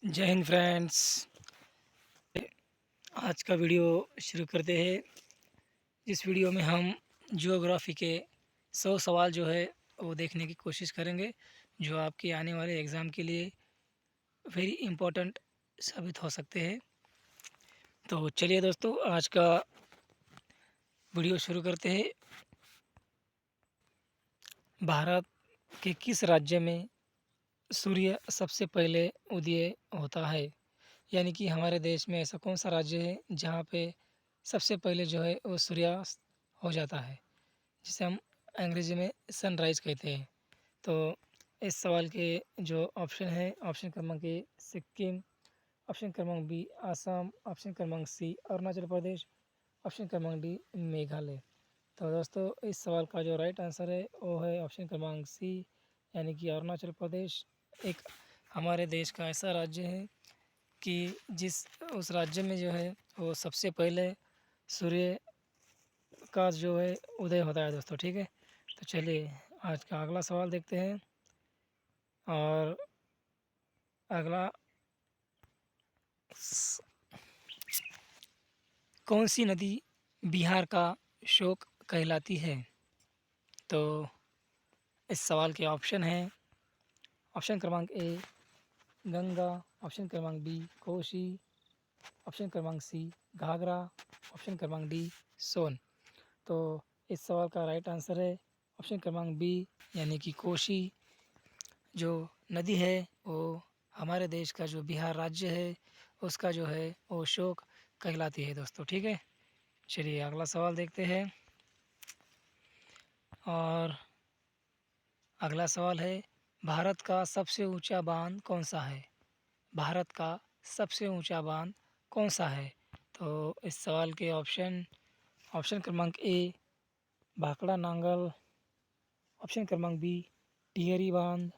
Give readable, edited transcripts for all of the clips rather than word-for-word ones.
जय हिंद फ्रेंड्स। आज का वीडियो शुरू करते हैं। इस वीडियो में हम ज्योग्राफी के 100 सवाल जो है वो देखने की कोशिश करेंगे, जो आपके आने वाले एग्ज़ाम के लिए वेरी इम्पोर्टेंट साबित हो सकते हैं। तो चलिए दोस्तों, आज का वीडियो शुरू करते हैं। भारत के किस राज्य में सूर्य सबसे पहले उदय होता है? यानी कि हमारे देश में ऐसा कौन सा राज्य है जहाँ पे सबसे पहले जो है वो सूर्यास्त हो जाता है, जिसे हम अंग्रेजी में सनराइज़ कहते हैं। तो इस सवाल के जो ऑप्शन है, ऑप्शन क्रमांक ए सिक्किम, ऑप्शन क्रमांक बी आसाम, ऑप्शन क्रमांक सी अरुणाचल प्रदेश, ऑप्शन क्रमांक डी मेघालय। तो दोस्तों, इस सवाल का जो राइट आंसर है वो है ऑप्शन क्रमांक सी, यानी कि अरुणाचल प्रदेश एक हमारे देश का ऐसा राज्य है कि जिस उस राज्य में जो है वो सबसे पहले सूर्य का जो है उदय होता है दोस्तों। ठीक है, तो चलिए आज का अगला सवाल देखते हैं। और अगला स- कौन सी नदी बिहार का शोक कहलाती है? तो इस सवाल के ऑप्शन हैं। ऑप्शन क्रमांक ए गंगा, ऑप्शन क्रमांक बी कोसी, ऑप्शन क्रमांक सी घाघरा, ऑप्शन क्रमांक डी सोन। तो इस सवाल का राइट आंसर है ऑप्शन क्रमांक बी, यानी कि कोसी जो नदी है वो हमारे देश का जो बिहार राज्य है उसका जो है वो शोक कहलाती है दोस्तों। ठीक है, चलिए अगला सवाल देखते हैं। और अगला सवाल है, भारत का सबसे ऊंचा बांध कौन सा है? भारत का सबसे ऊंचा बांध कौन सा है? तो इस सवाल के ऑप्शन ऑप्शन क्रमांक ए भाखड़ा नांगल, ऑप्शन क्रमांक बी टिहरी बांध,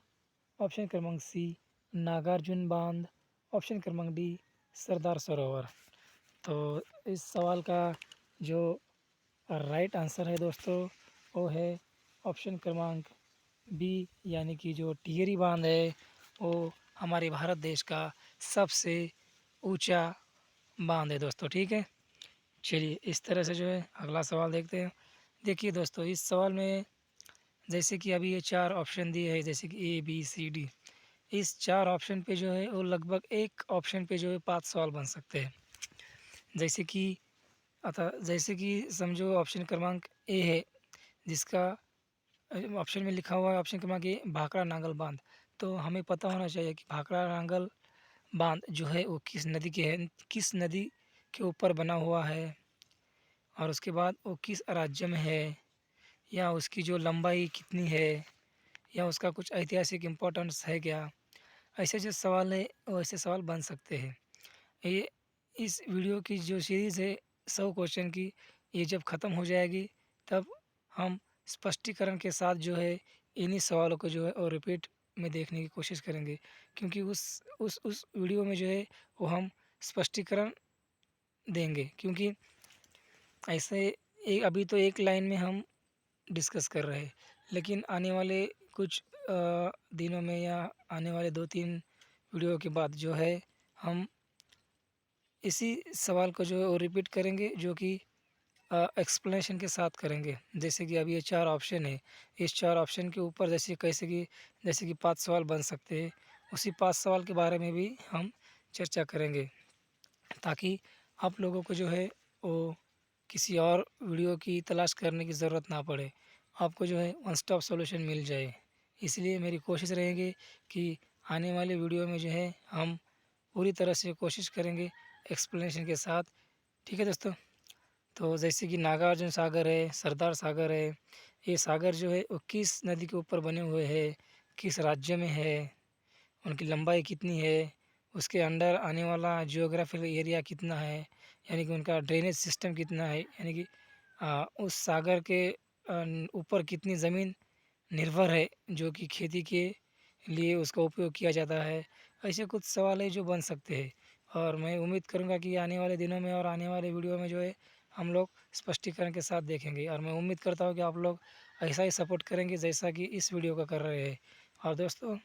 ऑप्शन क्रमांक सी नागार्जुन बांध, ऑप्शन क्रमांक डी सरदार सरोवर। तो इस सवाल का जो राइट आंसर है दोस्तों वो है ऑप्शन क्रमांक बी, यानी कि जो टिहरी बांध है वो हमारे भारत देश का सबसे ऊंचा बांध है दोस्तों। ठीक है, चलिए इस तरह से जो है अगला सवाल देखते हैं। देखिए दोस्तों, इस सवाल में जैसे कि अभी ये 4 ऑप्शन दिए हैं, जैसे कि ए बी सी डी। इस 4 ऑप्शन पे जो है वो लगभग एक ऑप्शन पे जो है 5 सवाल बन सकते हैं। जैसे कि जैसे कि समझो ऑप्शन क्रमांक ए है, जिसका ऑप्शन में लिखा हुआ है ऑप्शन क्रमांक ए भाखड़ा नांगल बांध। तो हमें पता होना चाहिए कि भाखड़ा नांगल बांध जो है वो किस नदी के है, किस नदी के ऊपर बना हुआ है, और उसके बाद वो किस राज्य में है, या उसकी जो लंबाई कितनी है, या उसका कुछ ऐतिहासिक इम्पोर्टेंस है क्या। ऐसे जो सवाल है वो ऐसे सवाल बन सकते हैं। ये इस वीडियो की जो सीरीज़ है 100 क्वेश्चन की, ये जब ख़त्म हो जाएगी तब हम स्पष्टीकरण के साथ जो है इन्हीं सवालों को जो है और रिपीट में देखने की कोशिश करेंगे, क्योंकि उस वीडियो में जो है वो हम स्पष्टीकरण देंगे। क्योंकि ऐसे अभी तो एक लाइन में हम डिस्कस कर रहे हैं, लेकिन आने वाले कुछ दिनों में या आने वाले 2-3 वीडियो के बाद जो है हम इसी सवाल को जो है वो रिपीट करेंगे, जो कि एक्सप्लेनेशन के साथ करेंगे। जैसे कि अभी ये 4 ऑप्शन है, इस 4 ऑप्शन के ऊपर जैसे कि 5 सवाल बन सकते हैं, उसी 5 सवाल के बारे में भी हम चर्चा करेंगे, ताकि आप लोगों को जो है वो किसी और वीडियो की तलाश करने की ज़रूरत ना पड़े, आपको जो है वन स्टॉप सॉल्यूशन मिल जाए। इसलिए मेरी कोशिश रहेगी कि आने वाले वीडियो में जो है हम पूरी तरह से कोशिश करेंगे एक्सप्लेनेशन के साथ। ठीक है दोस्तों, तो जैसे कि नागार्जुन सागर है, सरदार सागर है, ये सागर जो है वो किस नदी के ऊपर बने हुए हैं, किस राज्य में है, उनकी लंबाई कितनी है, उसके अंडर आने वाला जियोग्राफिकल एरिया कितना है, यानी कि उनका ड्रेनेज सिस्टम कितना है, यानी कि उस सागर के ऊपर कितनी ज़मीन निर्भर है जो कि खेती के लिए उसका उपयोग किया जाता है। ऐसे कुछ सवाल है जो बन सकते हैं, और मैं उम्मीद करूँगा कि आने वाले दिनों में और आने वाले वीडियो में जो है हम लोग स्पष्टीकरण के साथ देखेंगे, और मैं उम्मीद करता हूँ कि आप लोग ऐसा ही सपोर्ट करेंगे जैसा कि इस वीडियो का कर रहे हैं। और दोस्तों,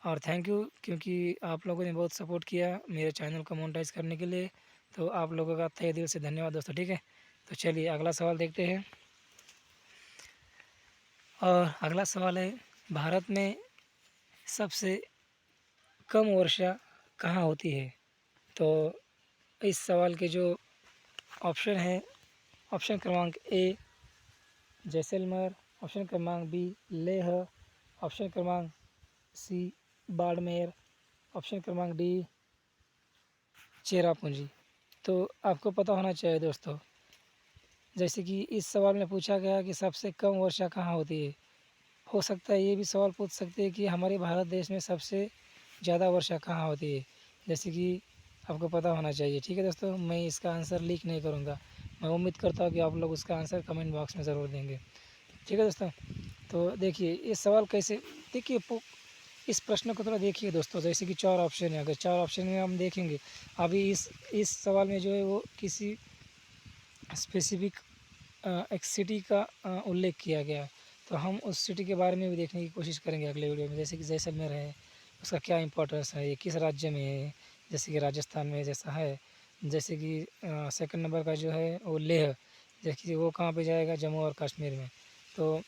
और थैंक यू क्योंकि आप लोगों ने बहुत सपोर्ट किया मेरे चैनल को मोनेटाइज़ करने के लिए। तो आप लोगों का तहे दिल से धन्यवाद दोस्तों, ठीक है। तो चलिए अगला सवाल देखते हैं। और अगला सवाल है, भारत में सबसे कम वर्षा कहाँ होती है? तो इस सवाल के जो ऑप्शन है, ऑप्शन क्रमांक ए जैसलमेर, ऑप्शन क्रमांक बी लेह, ऑप्शन क्रमांक सी बाड़मेर, ऑप्शन क्रमांक डी चेरापूंजी। तो आपको पता होना चाहिए दोस्तों, जैसे कि इस सवाल में पूछा गया कि सबसे कम वर्षा कहाँ होती है। हो सकता है ये भी सवाल पूछ सकते हैं कि हमारे भारत देश में सबसे ज़्यादा वर्षा कहाँ होती है, जैसे कि आपको पता होना चाहिए, ठीक है दोस्तों। मैं इसका आंसर लीक नहीं करूँगा, मैं उम्मीद करता हूँ कि आप लोग उसका आंसर कमेंट बॉक्स में ज़रूर देंगे, ठीक है दोस्तों। तो देखिए ये सवाल कैसे, देखिए इस प्रश्न को थोड़ा देखिए दोस्तों, जैसे कि 4 ऑप्शन है, अगर 4 ऑप्शन में हम देखेंगे, अभी इस सवाल में जो है वो किसी स्पेसिफिक एक सिटी का उल्लेख किया गया है। तो हम उस सिटी के बारे में भी देखने की कोशिश करेंगे अगले वीडियो में, जैसे कि जैसलमेर है, उसका क्या इम्पोर्टेंस है, ये किस राज्य में है, जैसे कि राजस्थान में जैसा है। जैसे कि सेकंड नंबर का जो है वो लेह, जैसे कि वो कहाँ पे जाएगा, जम्मू और कश्मीर में। तो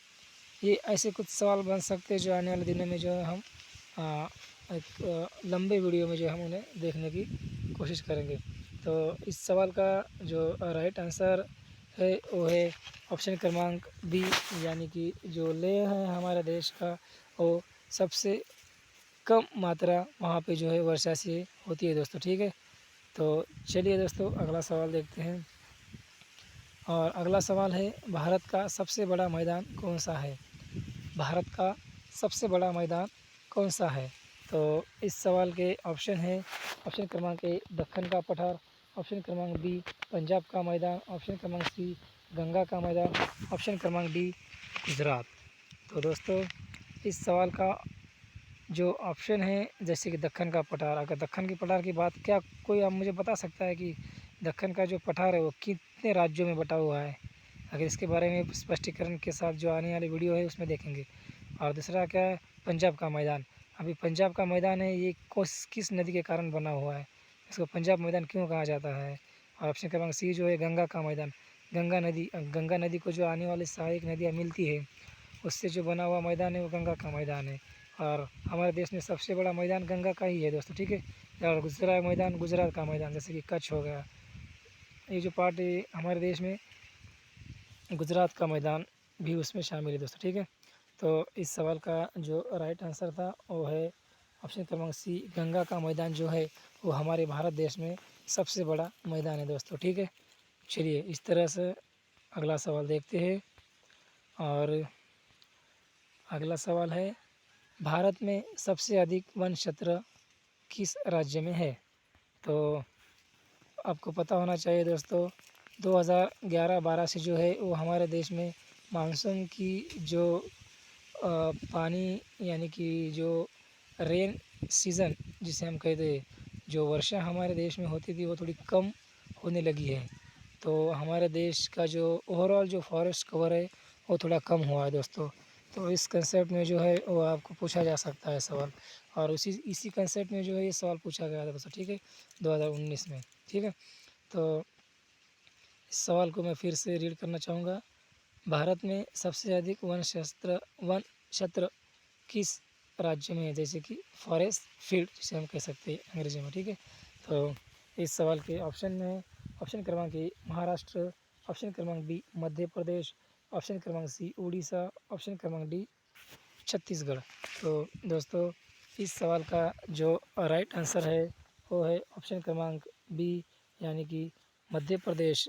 ये ऐसे कुछ सवाल बन सकते हैं जो आने वाले दिनों में जो है हम एक लंबे वीडियो में जो हम उन्हें देखने की कोशिश करेंगे। तो इस सवाल का जो राइट आंसर है वो है ऑप्शन क्रमांक बी, यानी कि जो लेह है हमारे देश का, वो सबसे कम मात्रा वहाँ पे जो है वर्षा से होती है दोस्तों, ठीक है। तो चलिए दोस्तों अगला सवाल देखते हैं। और अगला सवाल है, भारत का सबसे बड़ा मैदान कौन सा है? भारत का सबसे बड़ा मैदान कौन सा है? तो इस सवाल के ऑप्शन है, ऑप्शन क्रमांक ए दक्कन का पठार, ऑप्शन क्रमांक बी पंजाब का मैदान, ऑप्शन क्रमांक सी गंगा का मैदान, ऑप्शन क्रमांक डी गुजरात। तो दोस्तों इस सवाल का जो ऑप्शन है, जैसे कि दक्कन का पठार, अगर दक्कन की पठार की बात, क्या कोई आप मुझे बता सकता है कि दक्कन का जो पठार है वो कितने राज्यों में बटा हुआ है? अगर इसके बारे में स्पष्टीकरण के साथ जो आने वाली वीडियो है उसमें देखेंगे। और दूसरा क्या है, पंजाब का मैदान। अभी पंजाब का मैदान है ये किस नदी के कारण बना हुआ है, इसको पंजाब मैदान क्यों कहा जाता है? और ऑप्शन क्रमांक सी जो है गंगा का मैदान, गंगा नदी को जो आने वाली सहायक नदियाँ मिलती है उससे जो बना हुआ मैदान है वो गंगा का मैदान है। और हमारे देश में सबसे बड़ा मैदान गंगा का ही है दोस्तों, ठीक है। और दूसरा मैदान गुजरात का मैदान, जैसे कि कच्छ हो गया, ये जो पार्ट है हमारे देश में गुजरात का मैदान भी उसमें शामिल है दोस्तों, ठीक है। तो इस सवाल का जो राइट आंसर था वो है ऑप्शन क्रमांक सी, गंगा का मैदान जो है वो हमारे भारत देश में सबसे बड़ा मैदान है दोस्तों, ठीक है। चलिए इस तरह से अगला सवाल देखते हैं। और अगला सवाल है, भारत में सबसे अधिक वन क्षेत्र किस राज्य में है? तो आपको पता होना चाहिए दोस्तों, 2011-12 से जो है वो हमारे देश में मानसून की जो पानी, यानी कि जो रेन सीज़न जिसे हम कहते हैं, जो वर्षा हमारे देश में होती थी वो थोड़ी कम होने लगी है। तो हमारे देश का जो ओवरऑल जो फॉरेस्ट कवर है वो थोड़ा कम हुआ है दोस्तों। तो इस कंसेप्ट में जो है वो आपको पूछा जा सकता है सवाल, और इसी कंसेप्ट में जो है ये सवाल पूछा गया था दोस्तों, ठीक है, 2019 में, ठीक है। तो इस सवाल को मैं फिर से रीड करना चाहूँगा। भारत में सबसे अधिक वन क्षेत्र किस राज्य में है, जैसे कि फॉरेस्ट फील्ड जिसे हम कह सकते हैं अंग्रेजी में, ठीक है। तो इस सवाल के ऑप्शन में है, ऑप्शन क्रमांक ए महाराष्ट्र, ऑप्शन क्रमांक बी मध्य प्रदेश, ऑप्शन क्रमांक सी उड़ीसा, ऑप्शन क्रमांक डी छत्तीसगढ़। तो दोस्तों इस सवाल का जो राइट आंसर है वो है ऑप्शन क्रमांक बी, यानी कि मध्य प्रदेश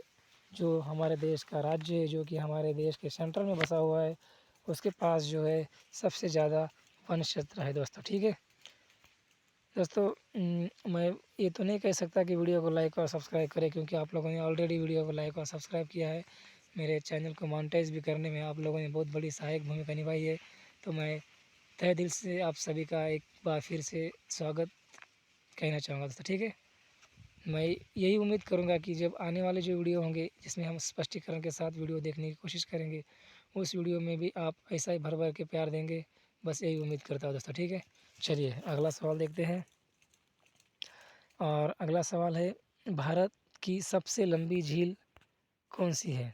जो हमारे देश का राज्य है, जो कि हमारे देश के सेंटर में बसा हुआ है, उसके पास जो है सबसे ज़्यादा वन क्षेत्र है दोस्तों, ठीक है। दोस्तों मैं ये तो नहीं कह सकता कि वीडियो को लाइक और सब्सक्राइब करें, क्योंकि आप लोगों ने ऑलरेडी वीडियो को लाइक और सब्सक्राइब किया है। मेरे चैनल को मोनेटाइज भी करने में आप लोगों ने बहुत बड़ी सहायक भूमिका निभाई है। तो मैं तहे दिल से आप सभी का एक बार फिर से स्वागत कहना चाहूँगा दोस्तों, ठीक है। मैं यही उम्मीद करूँगा कि जब आने वाले जो वीडियो होंगे जिसमें हम स्पष्टीकरण के साथ वीडियो देखने की कोशिश करेंगे, उस वीडियो में भी आप ऐसा ही भर भर के प्यार देंगे, बस यही उम्मीद करता हूँ दोस्तों, ठीक है। चलिए अगला सवाल देखते हैं। और अगला सवाल है, भारत की सबसे लंबी झील कौन सी है?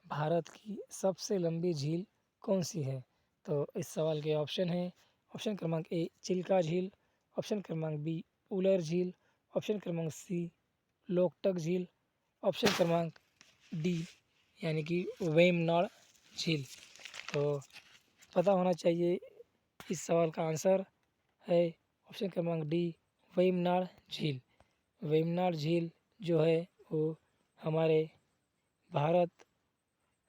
भारत की सबसे लंबी झील कौन सी है? तो इस सवाल के ऑप्शन हैं। ऑप्शन क्रमांक ए चिल्का झील, ऑप्शन क्रमांक बी उलर झील, ऑप्शन क्रमांक सी लोकटक झील, ऑप्शन क्रमांक डी यानी कि वेमनाड झील। तो पता होना चाहिए, इस सवाल का आंसर है ऑप्शन क्रमांक डी वेमनाड झील। वेमनाड झील जो है वो हमारे भारत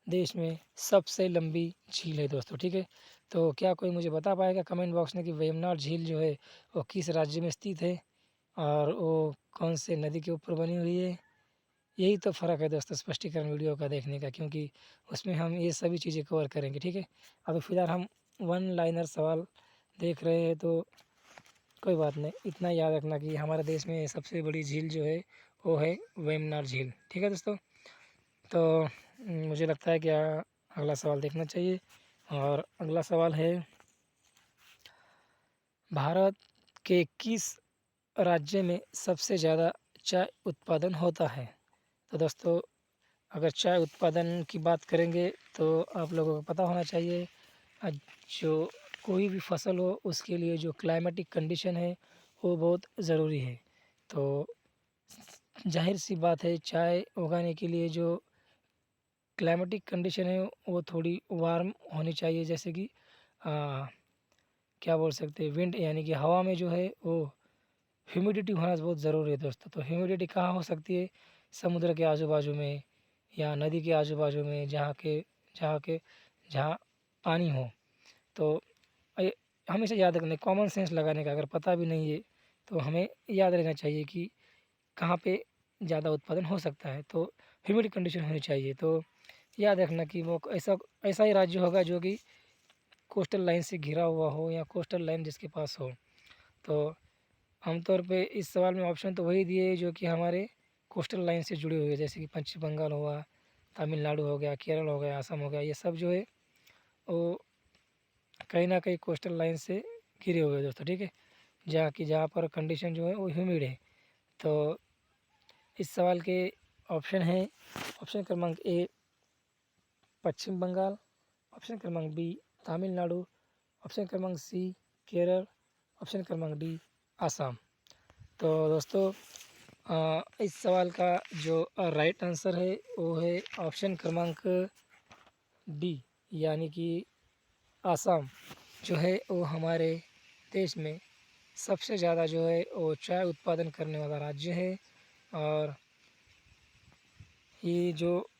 देश में सबसे लंबी झील है दोस्तों, ठीक है। तो क्या कोई मुझे बता पाएगा कमेंट बॉक्स में कि वेमनाड झील जो है वो किस राज्य में स्थित है और वो कौन से नदी के ऊपर बनी हुई है? यही तो फ़र्क है दोस्तों स्पष्टीकरण वीडियो का देखने का, क्योंकि उसमें हम ये सभी चीज़ें कवर करेंगे, ठीक है। अभी फ़िलहाल हम वन लाइनर सवाल देख रहे हैं, तो कोई बात नहीं, इतना याद रखना कि हमारे देश में सबसे बड़ी झील जो है वो है वेमनाड झील, ठीक है दोस्तों। तो मुझे लगता है कि अगला सवाल देखना चाहिए। और अगला सवाल है, भारत के किस राज्य में सबसे ज़्यादा चाय उत्पादन होता है? तो दोस्तों अगर चाय उत्पादन की बात करेंगे तो आप लोगों को पता होना चाहिए, अ, जो कोई भी फसल हो उसके लिए जो क्लाइमेटिक कंडीशन है वो बहुत ज़रूरी है। तो जाहिर सी बात है, चाय उगाने के लिए जो क्लाइमेटिक कंडीशन है वो थोड़ी वार्म होनी चाहिए, जैसे कि क्या बोल सकते हैं, विंड यानी कि हवा में जो है वो ह्यूमिडिटी होना बहुत ज़रूरी है दोस्तों। तो ह्यूमिडिटी कहाँ हो सकती है? समुद्र के आजू बाजू में या नदी के आजू बाजू में, जहाँ पानी हो। तो ये हमेशा याद रखना, कॉमन सेंस लगाने का, अगर पता भी नहीं है तो हमें याद रहना चाहिए कि कहाँ पे ज़्यादा उत्पादन हो सकता है। तो ह्यूमिड कंडीशन होनी चाहिए। तो याद रखना कि वो ऐसा ऐसा ही राज्य होगा जो कि कोस्टल लाइन से घिरा हुआ हो या कोस्टल लाइन जिसके पास हो। तो आमतौर पे इस सवाल में ऑप्शन तो वही दिए जो कि हमारे कोस्टल लाइन से जुड़े हुए हैं, जैसे कि पश्चिम बंगाल हुआ, तमिलनाडु हो गया, केरल हो गया, असम हो गया, ये सब जो है वो कहीं ना कहीं कोस्टल लाइन से घिरे हुए हैं दोस्तों, ठीक है। जहाँ पर कंडीशन जो है वो ह्यूमिड है। तो इस सवाल के ऑप्शन हैं, ऑप्शन क्रमांक ए पश्चिम बंगाल, ऑप्शन क्रमांक बी तमिलनाडु, ऑप्शन क्रमांक सी केरल, ऑप्शन क्रमांक डी आसाम। तो दोस्तों इस सवाल का जो राइट आंसर है वो है ऑप्शन क्रमांक डी, यानी कि आसाम जो है वो हमारे देश में सबसे ज़्यादा जो है वो चाय उत्पादन करने वाला राज्य है। और ये जो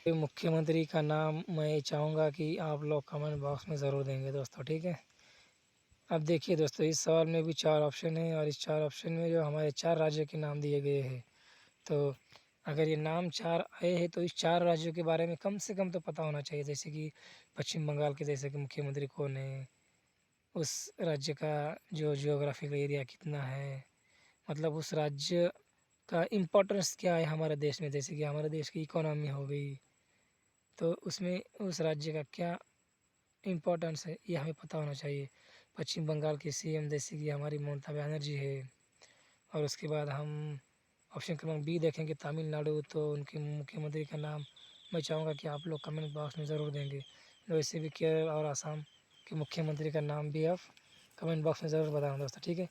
मुख्यमंत्री का नाम मैं चाहूँगा कि आप लोग कमेंट बॉक्स में ज़रूर देंगे दोस्तों, ठीक है। अब देखिए दोस्तों, इस सवाल में भी 4 ऑप्शन हैं और इस 4 ऑप्शन में जो हमारे 4 राज्यों के नाम दिए गए हैं। तो अगर ये नाम 4 आए हैं तो इस 4 राज्यों के बारे में कम से कम तो पता होना चाहिए, जैसे कि पश्चिम बंगाल के जैसे कि मुख्यमंत्री कौन है, उस राज्य का जो जियोग्राफिकल एरिया कितना है, मतलब उस राज्य का इम्पोर्टेंस क्या है हमारे देश में, जैसे कि हमारे देश की इकोनॉमी हो गई, तो उसमें उस राज्य का क्या इम्पोर्टेंस है ये हमें पता होना चाहिए। पश्चिम बंगाल की सीएम जैसे कि हमारी ममता बनर्जी है। और उसके बाद हम ऑप्शन क्रमांक बी देखेंगे तमिलनाडु, तो उनके मुख्यमंत्री का नाम मैं चाहूँगा कि आप लोग कमेंट बॉक्स में ज़रूर देंगे। वैसे भी केरल और असम के मुख्यमंत्री का नाम भी आप कमेंट बॉक्स में ज़रूर बताना दोस्तों, ठीक है।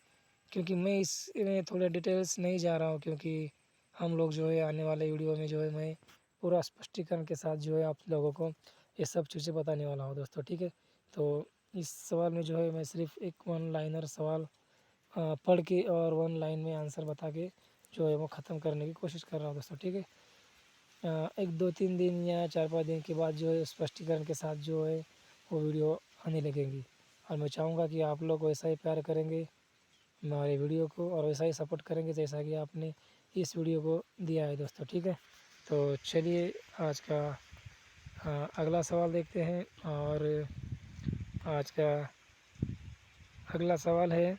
क्योंकि मैं इसमें थोड़े डिटेल्स नहीं जा रहा हूँ, क्योंकि हम लोग जो है आने वाले वीडियो में जो है मैं पूरा स्पष्टीकरण के साथ जो है आप लोगों को ये सब चीज़ें बताने वाला हूँ दोस्तों, ठीक है। तो इस सवाल में जो है मैं सिर्फ एक वन लाइनर सवाल पढ़ के और वन लाइन में आंसर बता के जो है वो ख़त्म करने की कोशिश कर रहा हूँ दोस्तों, ठीक है। एक 2-3 दिन या 4-5 दिन के बाद जो है स्पष्टीकरण के साथ जो है वो वीडियो आने लगेंगी। और मैं चाहूँगा कि आप लोग वैसा ही प्यार करेंगे हमारे वीडियो को और वैसा ही सपोर्ट करेंगे जैसा कि आपने इस वीडियो को दिया है दोस्तों, ठीक है। तो चलिए आज का अगला सवाल देखते हैं। और आज का अगला सवाल है,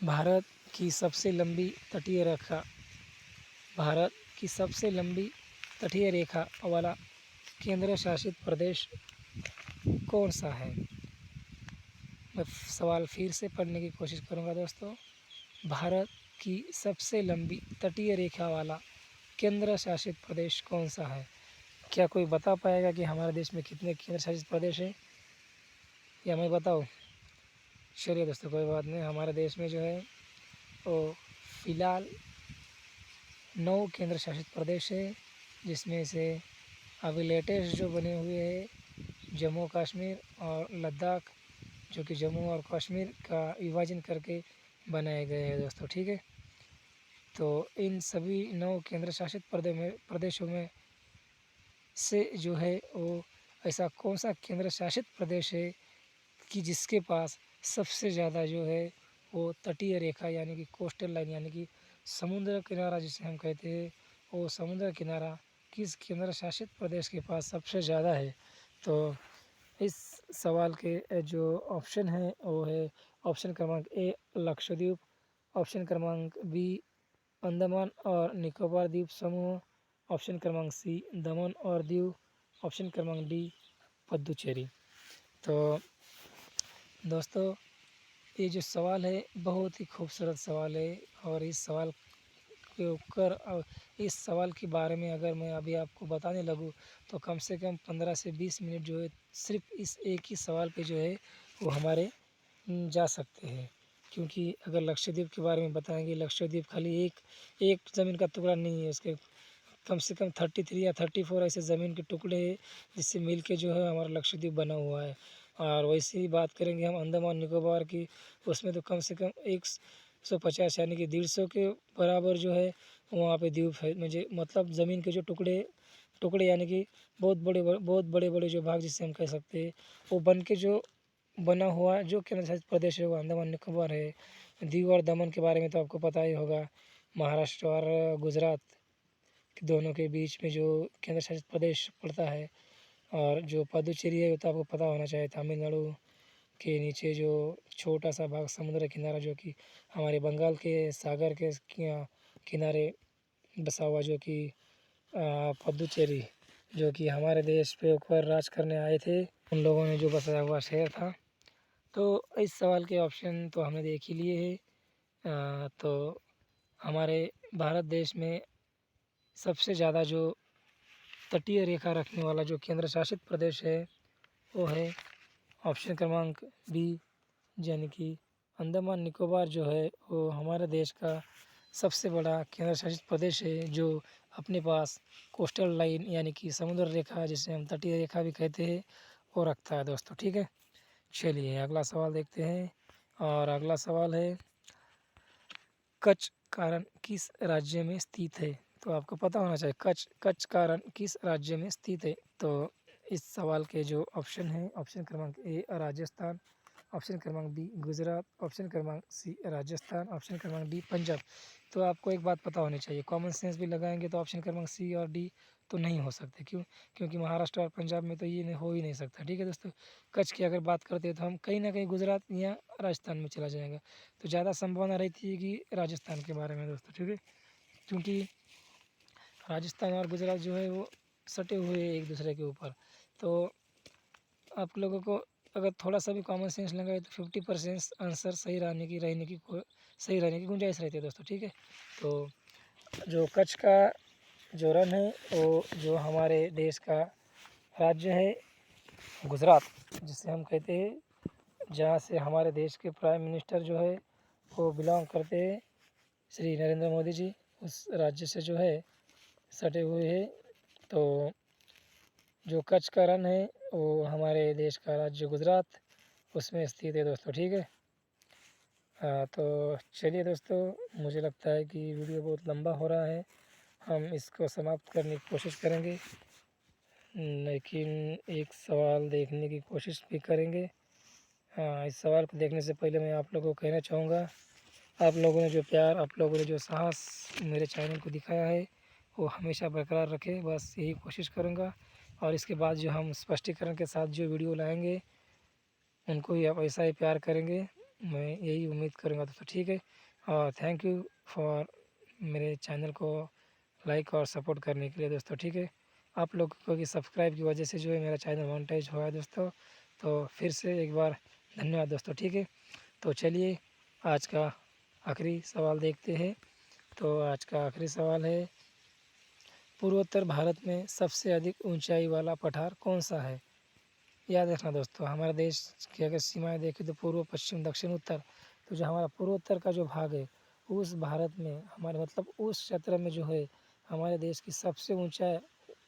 भारत की सबसे लंबी तटीय रेखा भारत की सबसे लंबी तटीय रेखा वाला केंद्र शासित प्रदेश कौन सा है? मैं सवाल फिर से पढ़ने की कोशिश करूँगा दोस्तों। भारत की सबसे लंबी तटीय रेखा वाला केंद्र शासित प्रदेश कौन सा है? क्या कोई बता पाएगा कि हमारे देश में कितने केंद्र शासित प्रदेश हैं, या मैं बताऊँ? चलिए दोस्तों, कोई बात नहीं। हमारे देश में जो है वो फ़िलहाल 9 केंद्र शासित प्रदेश है, जिसमें से अभी लेटेस्ट जो बने हुए हैं जम्मू कश्मीर और लद्दाख, जो कि जम्मू और कश्मीर का विभाजन करके बनाए गए हैं दोस्तों, ठीक है। तो इन सभी 9 केंद्र शासित प्रदेशों में से जो है वो ऐसा कौन सा केंद्र शासित प्रदेश है कि जिसके पास सबसे ज़्यादा जो है वो तटीय रेखा यानी कि कोस्टल लाइन यानी कि समुद्र किनारा जिसे हम कहते हैं, वो समुद्र किनारा किस केंद्र शासित प्रदेश के पास सबसे ज़्यादा है? तो इस सवाल के जो ऑप्शन है वो है ऑप्शन क्रमांक ए लक्षद्वीप, ऑप्शन क्रमांक बी अंडमान और निकोबार द्वीप समूह, ऑप्शन क्रमांक सी दमन और दीव, ऑप्शन क्रमांक डी पुडुचेरी। तो दोस्तों, ये जो सवाल है बहुत ही खूबसूरत सवाल है, और इस सवाल के बारे में अगर मैं अभी आपको बताने लगूँ तो कम से कम 15 से 20 मिनट जो है सिर्फ इस एक ही सवाल पे जो है वो हमारे जा सकते हैं। क्योंकि अगर लक्षद्वीप के बारे में बताएंगे, लक्षद्वीप खाली एक एक ज़मीन का टुकड़ा नहीं है, उसके कम से कम 33 या 34 ऐसे ज़मीन के टुकड़े हैं जिससे मिल के जो है हमारा लक्षद्वीप बना हुआ है। और वैसे ही बात करेंगे हम अंडमान निकोबार की, उसमें तो कम से कम 150 यानी कि 150 के बराबर जो है वहाँ पे द्वीप है। मुझे मतलब ज़मीन के जो टुकड़े टुकड़े यानी कि बहुत बड़े बड़े जो भाग जिससे हम कह सकते हैं, वो बन के जो बना हुआ जो केंद्र शासित प्रदेश है वो अंडमान निकोबार है। दीव और दमन के बारे में तो आपको पता ही होगा, महाराष्ट्र और गुजरात दोनों के बीच में जो केंद्र शासित प्रदेश पड़ता है। और जो पुडुचेरी है वो तो आपको पता होना चाहिए, तमिलनाडु के नीचे जो छोटा सा भाग समुद्र किनारा जो कि हमारे बंगाल के सागर के किनारे बसा हुआ, जो कि पुडुचेरी, जो कि हमारे देश पे ऊपर राज करने आए थे उन लोगों ने जो बसाया हुआ शहर था। तो इस सवाल के ऑप्शन तो हमने देख ही लिए हैं। तो हमारे भारत देश में सबसे ज़्यादा जो तटीय रेखा रखने वाला जो केंद्र शासित प्रदेश है वो है ऑप्शन क्रमांक बी, यानी कि अंडमान निकोबार जो है वो हमारे देश का सबसे बड़ा केंद्र शासित प्रदेश है, जो अपने पास कोस्टल लाइन यानी कि समुद्र रेखा जिसे हम तटीय रेखा भी कहते हैं वो रखता है दोस्तों, ठीक है। चलिए अगला सवाल देखते हैं, और अगला सवाल है कच्छ कारण किस राज्य में स्थित है? तो आपको पता होना चाहिए कच्छ कच्छ कारण किस राज्य में स्थित है। तो इस सवाल के जो ऑप्शन है, ऑप्शन क्रमांक ए राजस्थान, ऑप्शन क्रमांक बी गुजरात, ऑप्शन क्रमांक सी राजस्थान, ऑप्शन क्रमांक डी पंजाब। तो आपको एक बात पता होनी चाहिए, कॉमन सेंस भी लगाएंगे तो ऑप्शन क्रमांक सी और डी तो नहीं हो सकते। क्यों? क्योंकि महाराष्ट्र और पंजाब में तो ये हो ही नहीं सकता, ठीक है दोस्तों। कच्छ की अगर बात करते हैं तो हम कहीं ना कहीं गुजरात या राजस्थान में चला जाएगा, तो ज़्यादा संभावना रहती है कि राजस्थान के बारे में दोस्तों, ठीक है। क्योंकि राजस्थान और गुजरात जो है वो सटे हुए हैं एक दूसरे के ऊपर। तो आप लोगों को अगर थोड़ा सा भी कॉमन सेंस लगाए तो 50% आंसर सही रहने की गुंजाइश रहती है दोस्तों, ठीक है। तो जो कच्छ का जो रन है वो जो हमारे देश का राज्य है गुजरात, जिसे हम कहते हैं, जहाँ से हमारे देश के प्राइम मिनिस्टर जो है वो बिलोंग करते हैं, श्री नरेंद्र मोदी जी उस राज्य से जो है सटे हुए हैं। तो जो कच्छ का रन है वो हमारे देश का राज्य गुजरात उसमें स्थित है दोस्तों, ठीक है। तो चलिए दोस्तों, मुझे लगता है कि वीडियो बहुत लंबा हो रहा है, हम इसको समाप्त करने की कोशिश करेंगे, लेकिन एक सवाल देखने की कोशिश भी करेंगे। हाँ, इस सवाल को देखने से पहले मैं आप लोगों को कहना चाहूँगा, आप लोगों ने जो प्यार, आप लोगों ने जो साहस मेरे चैनल को दिखाया है वो हमेशा बरकरार रखे, बस यही कोशिश करूँगा। और इसके बाद जो हम स्पष्टीकरण के साथ जो वीडियो लाएंगे उनको भी आप ऐसा ही प्यार करेंगे, मैं यही उम्मीद करूँगा दोस्तों, ठीक है। और थैंक यू फॉर मेरे चैनल को लाइक और सपोर्ट करने के लिए दोस्तों, ठीक है। आप लोगों की सब्सक्राइब की वजह से जो है मेरा चैनल मोनेटाइज हुआ है दोस्तों। तो फिर से एक बार धन्यवाद दोस्तों, ठीक है। तो चलिए आज का आखिरी सवाल देखते हैं। तो आज का आखिरी सवाल है, पूर्वोत्तर भारत में सबसे अधिक ऊंचाई वाला पठार कौन सा है? याद रखना दोस्तों, हमारे देश की अगर सीमाएं देखें तो पूर्व, पश्चिम, दक्षिण, उत्तर। तो जो हमारा पूर्वोत्तर का जो भाग है, उस भारत में हमारे मतलब उस क्षेत्र में जो है हमारे देश की सबसे ऊंचा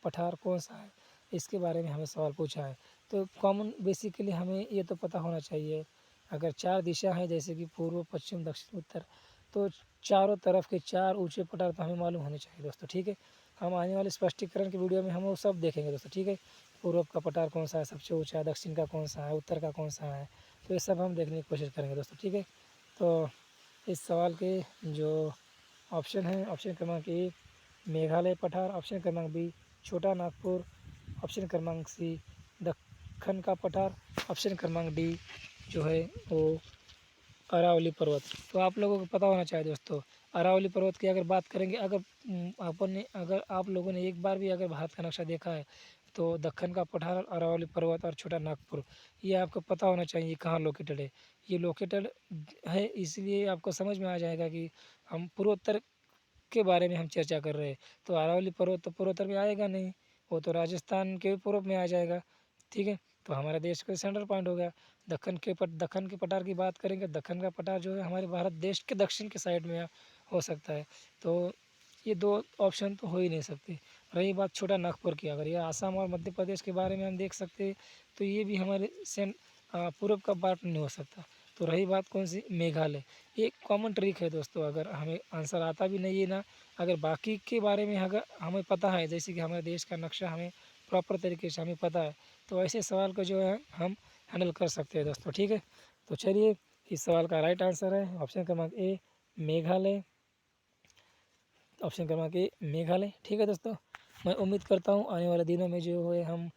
पठार कौन सा है, इसके बारे में हमें सवाल पूछा है। तो कॉमन बेसिकली हमें ये तो पता होना चाहिए, अगर 4 दिशा हैं जैसे कि पूर्व, पश्चिम, दक्षिण, उत्तर, तो चारों तरफ के 4 ऊंचे पठार तो हमें मालूम होने चाहिए दोस्तों, ठीक है। हम आने वाले स्पष्टीकरण की वीडियो में हम वो सब देखेंगे दोस्तों, ठीक है। पूर्व का पठार कौन सा है सबसे ऊंचा, दक्षिण का कौन सा है, उत्तर का कौन सा है, तो ये सब हम देखने की कोशिश करेंगे दोस्तों, ठीक है। तो इस सवाल के जो ऑप्शन हैं, ऑप्शन क्रमांक ए मेघालय पठार, ऑप्शन क्रमांक बी छोटा नागपुर, ऑप्शन क्रमांक सी दक्खन का पठार, ऑप्शन क्रमांक डी जो है वो अरावली पर्वत। तो आप लोगों को पता होना चाहिए दोस्तों, अरावली पर्वत की अगर बात करेंगे, अगर अपन ने अगर आप लोगों ने एक बार भी अगर भारत का नक्शा देखा है तो दक्खन का पठार, अरावली पर्वत और छोटा नागपुर, ये आपको पता होना चाहिए कहाँ लोकेटेड है। ये लोकेटेड है इसलिए आपको समझ में आ जाएगा कि हम पूर्वोत्तर के बारे में हम चर्चा कर रहे हैं। तो अरावली पर्वत तो पूर्वोत्तर में आएगा नहीं, वो तो राजस्थान के पूर्व में आ जाएगा, ठीक है। तो हमारे देश का सेंट्रल पॉइंट हो गया। दक्खन के पठार की बात करेंगे, दक्खन का पठार जो है हमारे भारत देश के दक्षिण के साइड में हो सकता है। तो ये 2 ऑप्शन तो हो ही नहीं सकते। रही बात छोटा नागपुर की, अगर ये आसाम और मध्य प्रदेश के बारे में हम देख सकते हैं तो ये भी हमारे पूर्व का पार्ट नहीं हो सकता। तो रही बात कौन सी, मेघालय, ये कॉमन ट्रिक है दोस्तों, अगर हमें आंसर आता भी नहीं है ना, अगर बाकी के बारे में अगर हमें पता है, जैसे कि हमारे देश का नक्शा हमें प्रॉपर तरीके से हमें पता है, तो ऐसे सवाल को जो है हम हैंडल कर सकते हैं दोस्तों, ठीक है। तो चलिए इस सवाल का राइट आंसर है ऑप्शन क्रमांक ए मेघालय, ऑप्शन क्रमांक ए मेघालय, ठीक है दोस्तों। मैं उम्मीद करता हूँ आने वाले दिनों में जो है हम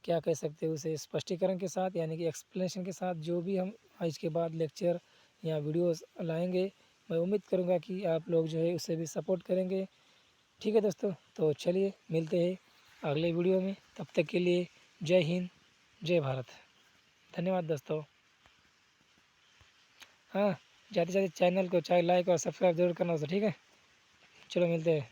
क्या कह सकते हैं उसे स्पष्टीकरण के साथ, यानी कि एक्सप्लेनेशन के साथ जो भी हम आज के बाद लेक्चर या वीडियोस लाएंगे, मैं उम्मीद करूँगा कि आप लोग जो है उसे भी सपोर्ट करेंगे, ठीक है दोस्तों। तो चलिए मिलते हैं अगले वीडियो में, तब तक के लिए जय हिंद, जय भारत, धन्यवाद दोस्तों। हाँ, जाते जाते चैनल को चाहे लाइक और सब्सक्राइब जरूर करना दोस्तों, ठीक है। चलो मिलते हैं।